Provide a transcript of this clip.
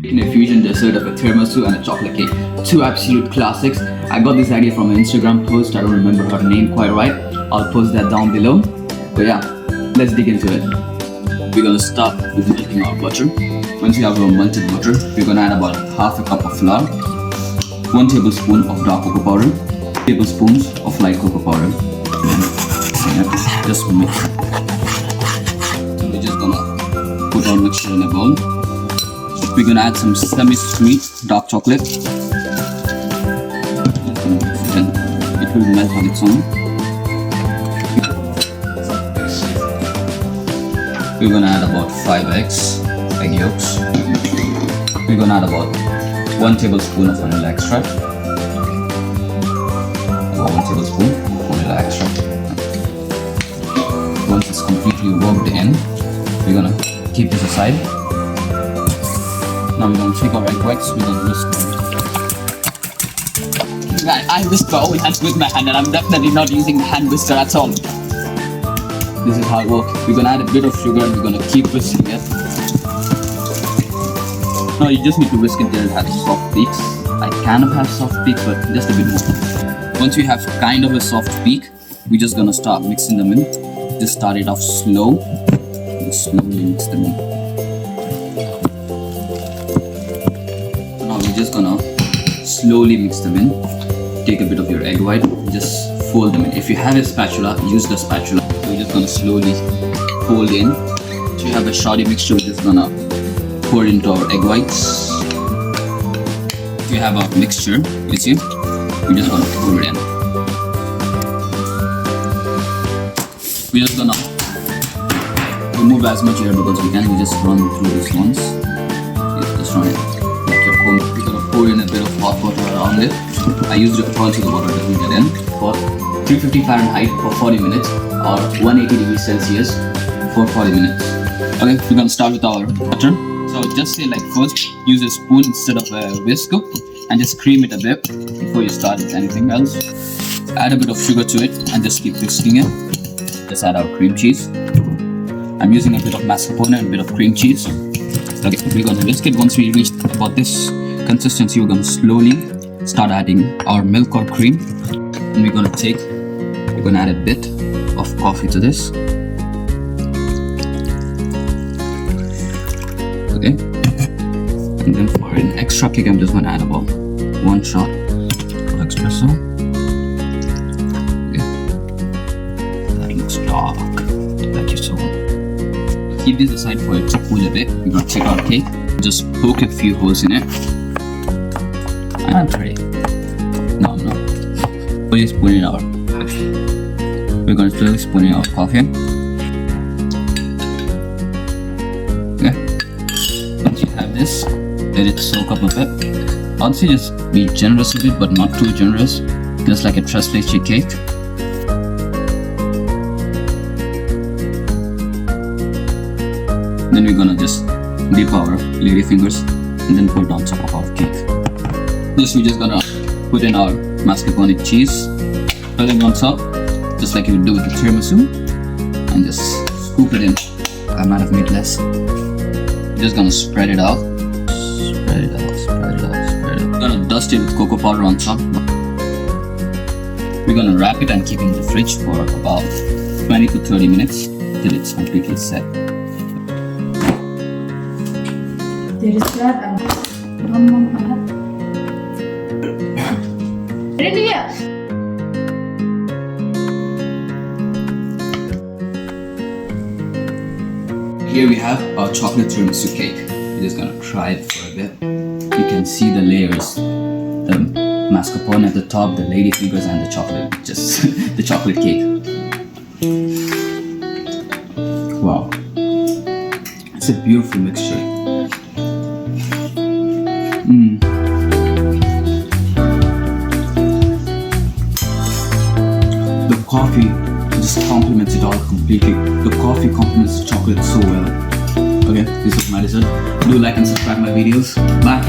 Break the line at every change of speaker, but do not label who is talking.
In a fusion dessert of a tiramisu and a chocolate cake. Two absolute classics. I got this idea from an Instagram post. I don't remember her name quite right. I'll post that down below. But yeah, let's dig into it. We're gonna start with melting our butter. Once you have our melted butter, we're gonna add about half a cup of flour, 1 tablespoon of dark cocoa powder, 2 tablespoons of light cocoa powder, and just mix. So we're just gonna put our mixture in a bowl. We're gonna add some semi-sweet dark chocolate. It will melt on its own. We're gonna add about 5 egg yolks. We're gonna add about 1 tablespoon of vanilla extract. About 1 tablespoon of vanilla extract. Once it's completely worked in, we're gonna keep this aside. Now we're going to take our egg whites, we're going to whisk them. I whisk my own hands with my hand and I'm definitely not using the hand whisker at all. This is how it works. We're going to add a bit of sugar and we're going to keep whisking it. Now you just need to whisk it till it has soft peaks. I kind of have soft peaks but just a bit more. Once we have kind of a soft peak, we're just going to start mixing them in. Just start it off slow. Just slowly mix them in. Just gonna slowly mix them in. Take a bit of your egg white, just fold them in. If you have a spatula, use the spatula. We're just gonna slowly fold in. So you have a shoddy mixture, we're just gonna pour it into our egg whites. If you have a mixture, you see, we're just gonna pour it in. We're just gonna remove as much air because we can. We just run through this once. Just run it. We're gonna pour in a bit of hot water around it. I used it also the water doesn't get in. For 350 Fahrenheit for 40 minutes or 180 degrees Celsius for 40 minutes. Okay, we're gonna start with our butter. So just say like first use a spoon instead of a whisk and just cream it a bit before you start with anything else. Add a bit of sugar to it and just keep whisking it. Just add our cream cheese. I'm using a bit of mascarpone and a bit of cream cheese. Okay, we're gonna whisk it. Once we reach about this consistency, we're gonna slowly start adding our milk or cream. And we're gonna add a bit of coffee to this. Okay. And then for an extra kick, I'm just gonna add about 1 shot of espresso. Okay. That looks dark. Thank you so much. Keep this aside for it to cool a bit. We're gonna take our cake, just poke a few holes in it, and ready. No. We're just putting our coffee. We're gonna slowly spoon in our coffee. Okay. Once you have this, let it soak up a bit. I'd say just be generous with it, but not too generous. Just like a tres leche cake. Then we're gonna just dip our lady fingers and then put on top of our cake. This we're just gonna put in our mascarpone cheese, filling on top, just like you would do with the tiramisu, and just scoop it in. I might have made less. We're just gonna spread it out. Spread it out. We're gonna dust it with cocoa powder on top. We're gonna wrap it and keep it in the fridge for about 20 to 30 minutes till it's completely set.
There is that and one ready?
Here we have our chocolate tiramisu cake. We're just gonna try it for a bit. You can see the layers, the mascarpone at the top, the lady fingers, and the chocolate, just the chocolate cake. Wow, it's a beautiful mixture. The coffee just complements it all completely. The coffee complements the chocolate so well. Okay, this is my dessert. Do like and subscribe my videos. Bye.